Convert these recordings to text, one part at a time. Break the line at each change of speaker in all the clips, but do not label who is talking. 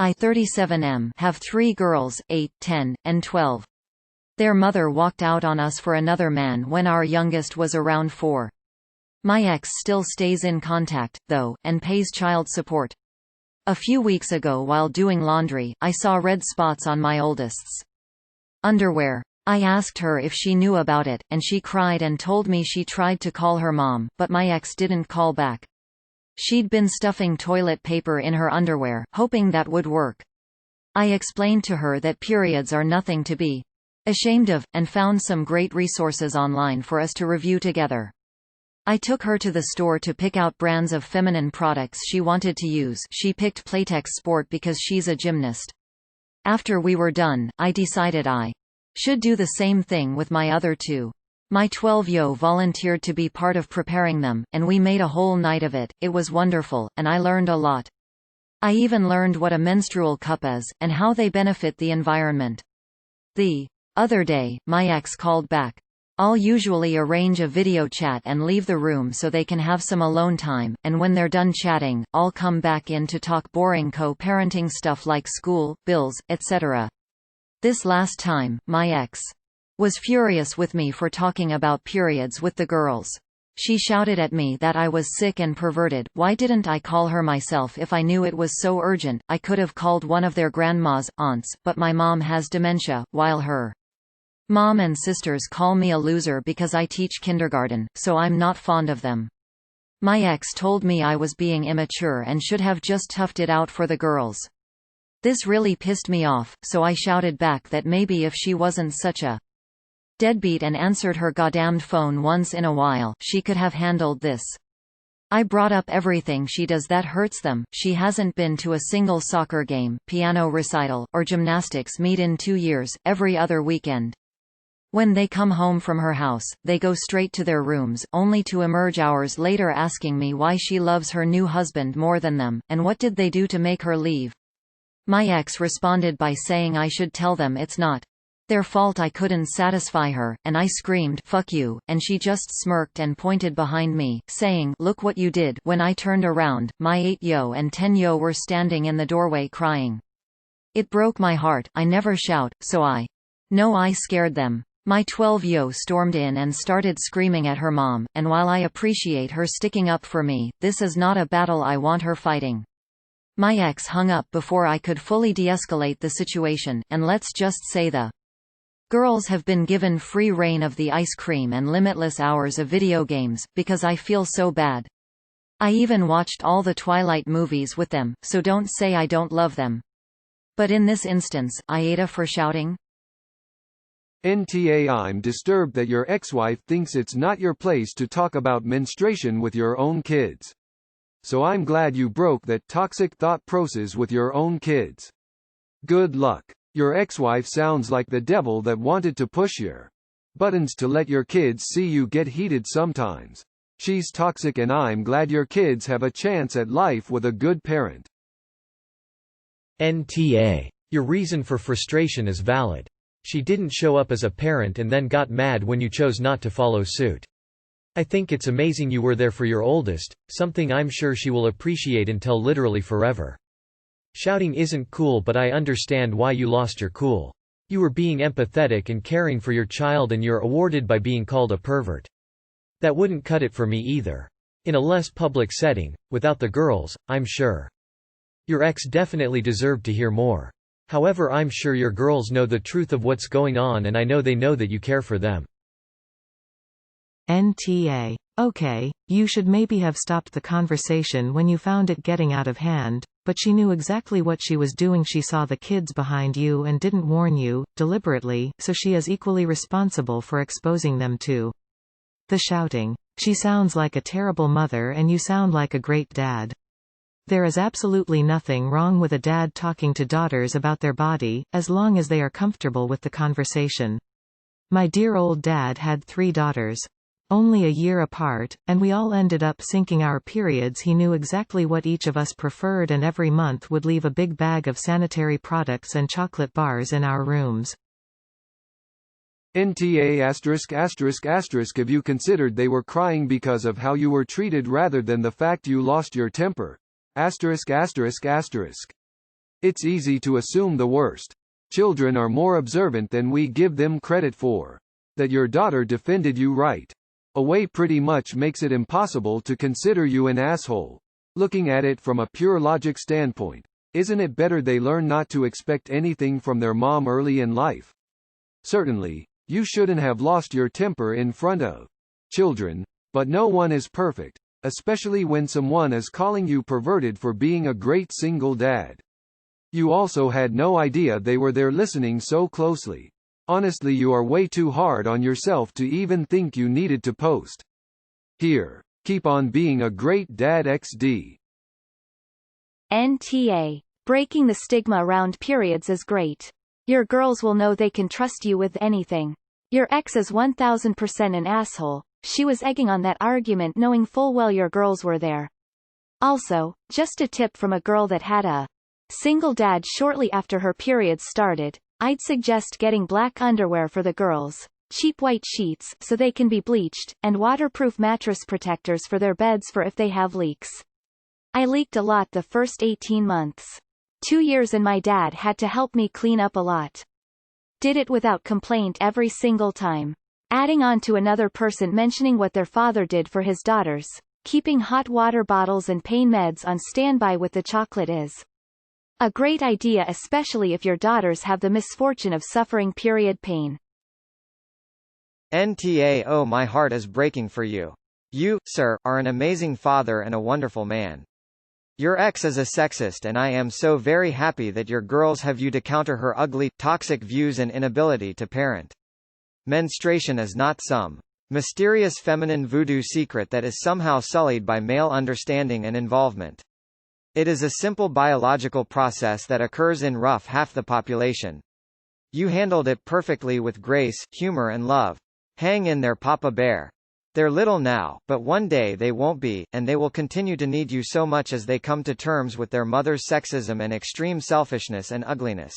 I 37M have 3 girls, 8, 10, and 12. Their mother walked out on us for another man when our youngest was around 4. My ex still stays in contact, though, and pays child support. A few weeks ago while doing laundry, I saw red spots on my oldest's underwear. I asked her if she knew about it, and she cried and told me she tried to call her mom, but my ex didn't call back. She'd been stuffing toilet paper in her underwear, hoping that would work. I explained to her that periods are nothing to be ashamed of, and found some great resources online for us to review together. I took her to the store to pick out brands of feminine products she wanted to use. She picked Playtex Sport because she's a gymnast. After we were done, I decided I should do the same thing with my other 2. My 12-year-old volunteered to be part of preparing them, and we made a whole night of it. It was wonderful, and I learned a lot. I even learned what a menstrual cup is, and how they benefit the environment. The other day, my ex called back. I'll usually arrange a video chat and leave the room so they can have some alone time, and when they're done chatting, I'll come back in to talk boring co-parenting stuff like school, bills, etc. This last time, my ex was furious with me for talking about periods with the girls. She shouted at me that I was sick and perverted. Why didn't I call her myself if I knew it was so urgent? I could have called one of their grandmas, aunts, but my mom has dementia, while her mom and sisters call me a loser because I teach kindergarten, so I'm not fond of them. My ex told me I was being immature and should have just toughed it out for the girls. This really pissed me off, so I shouted back that maybe if she wasn't such a deadbeat and answered her goddamned phone once in a while, she could have handled this. I brought up everything she does that hurts them. She hasn't been to a single soccer game, piano recital, or gymnastics meet in 2 years, every other weekend. When they come home from her house, they go straight to their rooms, only to emerge hours later asking me why she loves her new husband more than them, and what did they do to make her leave. My ex responded by saying I should tell them it's not their fault I couldn't satisfy her, and I screamed, "Fuck you," and she just smirked and pointed behind me, saying, "Look what you did." When I turned around, my 8-yo and 10-yo were standing in the doorway crying. It broke my heart. I never shout, so I know I scared them. My 12-yo stormed in and started screaming at her mom, and while I appreciate her sticking up for me, this is not a battle I want her fighting. My ex hung up before I could fully de-escalate the situation, and let's just say the girls have been given free reign of the ice cream and limitless hours of video games, because I feel so bad. I even watched all the Twilight movies with them, so don't say I don't love them. But in this instance, AITA for shouting?
NTA I'm disturbed that your ex-wife thinks it's not your place to talk about menstruation with your own kids. So I'm glad you broke that toxic thought process with your own kids. Good luck. Your ex-wife sounds like the devil that wanted to push your buttons to let your kids see you get heated sometimes. She's toxic and I'm glad your kids have a chance at life with a good parent.
NTA. Your reason for frustration is valid. She didn't show up as a parent and then got mad when you chose not to follow suit. I think it's amazing you were there for your oldest, something I'm sure she will appreciate until literally forever. Shouting isn't cool, but I understand why you lost your cool. You were being empathetic and caring for your child and you're awarded by being called a pervert. That wouldn't cut it for me either. In a less public setting, without the girls, I'm sure. Your ex definitely deserved to hear more. However, I'm sure your girls know the truth of what's going on and I know they know that you care for them.
NTA. Okay, you should maybe have stopped the conversation when you found it getting out of hand, but she knew exactly what she was doing. She saw the kids behind you and didn't warn you, deliberately, so she is equally responsible for exposing them to the shouting. She sounds like a terrible mother and you sound like a great dad. There is absolutely nothing wrong with a dad talking to daughters about their body, as long as they are comfortable with the conversation. My dear old dad had 3 daughters. Only a year apart, and we all ended up syncing our periods. He knew exactly what each of us preferred and every month would leave a big bag of sanitary products and chocolate bars in our rooms.
NTA *****. Have you considered they were crying because of how you were treated rather than the fact you lost your temper? *******. It's easy to assume the worst. Children are more observant than we give them credit for. That your daughter defended you right away pretty much makes it impossible to consider you an asshole. Looking at it from a pure logic standpoint, isn't it better they learn not to expect anything from their mom early in life? Certainly, you shouldn't have lost your temper in front of children, but no one is perfect, especially when someone is calling you perverted for being a great single dad. You also had no idea they were there listening so closely. Honestly, you are way too hard on yourself to even think you needed to post. Here, keep on being a great dad XD.
NTA. Breaking the stigma around periods is great. Your girls will know they can trust you with anything. Your ex is 1000% an asshole. She was egging on that argument knowing full well your girls were there. Also, just a tip from a girl that had a single dad shortly after her periods started, I'd suggest getting black underwear for the girls, cheap white sheets so they can be bleached, and waterproof mattress protectors for their beds for if they have leaks. I leaked a lot the first 18 months. 2 years and my dad had to help me clean up a lot. Did it without complaint every single time. Adding on to another person mentioning what their father did for his daughters, keeping hot water bottles and pain meds on standby with the chocolate is a great idea, especially if your daughters have the misfortune of suffering period pain.
NTA. Oh, my heart is breaking for you. You, sir, are an amazing father and a wonderful man. Your ex is a sexist, and I am so very happy that your girls have you to counter her ugly, toxic views and inability to parent. Menstruation is not some mysterious feminine voodoo secret that is somehow sullied by male understanding and involvement. It is a simple biological process that occurs in rough half the population. You handled it perfectly with grace, humor and love. Hang in there, Papa Bear. They're little now, but one day they won't be, and they will continue to need you so much as they come to terms with their mother's sexism and extreme selfishness and ugliness.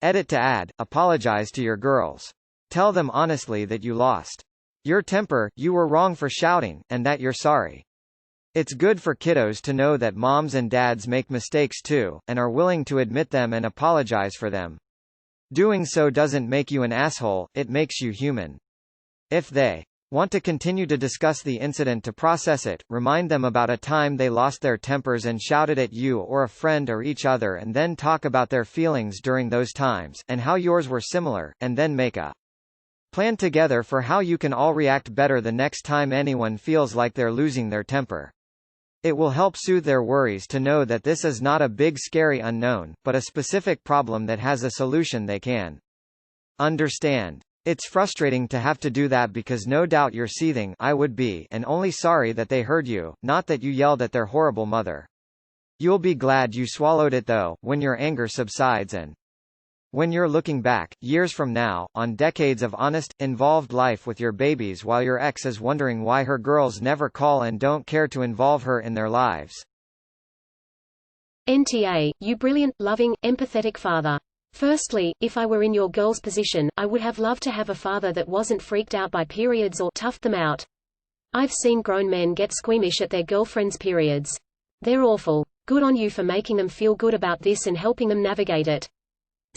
Edit to add, apologize to your girls. Tell them honestly that you lost your temper, you were wrong for shouting, and that you're sorry. It's good for kiddos to know that moms and dads make mistakes too, and are willing to admit them and apologize for them. Doing so doesn't make you an asshole, it makes you human. If they want to continue to discuss the incident to process it, remind them about a time they lost their tempers and shouted at you or a friend or each other, and then talk about their feelings during those times, and how yours were similar, and then make a plan together for how you can all react better the next time anyone feels like they're losing their temper. It will help soothe their worries to know that this is not a big scary unknown, but a specific problem that has a solution they can understand. It's frustrating to have to do that because no doubt you're seething, I would be, and only sorry that they heard you, not that you yelled at their horrible mother. You'll be glad you swallowed it though, when your anger subsides and when you're looking back, years from now, on decades of honest, involved life with your babies while your ex is wondering why her girls never call and don't care to involve her in their lives.
NTA, you brilliant, loving, empathetic father. Firstly, if I were in your girl's position, I would have loved to have a father that wasn't freaked out by periods or toughed them out. I've seen grown men get squeamish at their girlfriends' periods. They're awful. Good on you for making them feel good about this and helping them navigate it.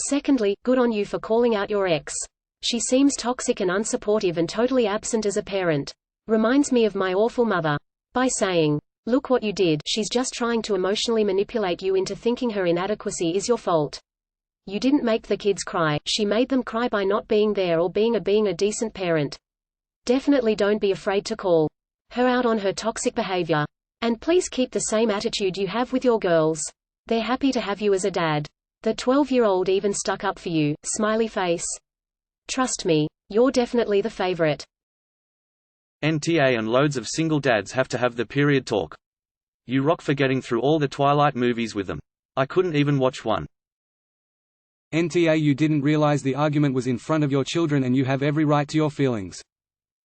Secondly, good on you for calling out your ex. She seems toxic and unsupportive and totally absent as a parent. Reminds me of my awful mother. By saying, "Look what you did," she's just trying to emotionally manipulate you into thinking her inadequacy is your fault. You didn't make the kids cry, she made them cry by not being there or being a decent parent. Definitely don't be afraid to call her out on her toxic behavior. And please keep the same attitude you have with your girls. They're happy to have you as a dad. The 12-year-old even stuck up for you, smiley face. Trust me, you're definitely the favorite.
NTA and loads of single dads have to have the period talk. You rock for getting through all the Twilight movies with them. I couldn't even watch one.
NTA, you didn't realize the argument was in front of your children and you have every right to your feelings.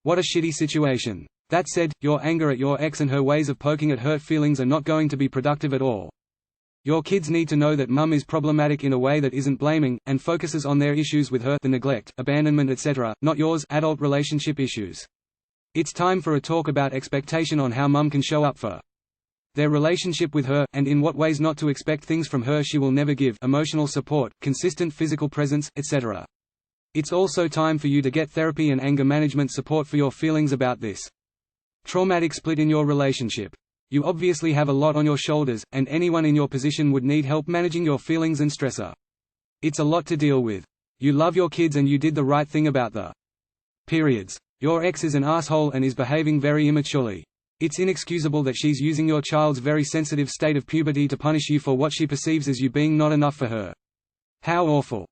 What a shitty situation. That said, your anger at your ex and her ways of poking at hurt feelings are not going to be productive at all. Your kids need to know that mum is problematic in a way that isn't blaming, and focuses on their issues with her, the neglect, abandonment etc., not yours, adult relationship issues. It's time for a talk about expectation on how mum can show up for their relationship with her, and in what ways not to expect things from her she will never give, emotional support, consistent physical presence, etc. It's also time for you to get therapy and anger management support for your feelings about this traumatic split in your relationship. You obviously have a lot on your shoulders, and anyone in your position would need help managing your feelings and stressor. It's a lot to deal with. You love your kids and you did the right thing about the periods. Your ex is an asshole and is behaving very immaturely. It's inexcusable that she's using your child's very sensitive state of puberty to punish you for what she perceives as you being not enough for her. How awful.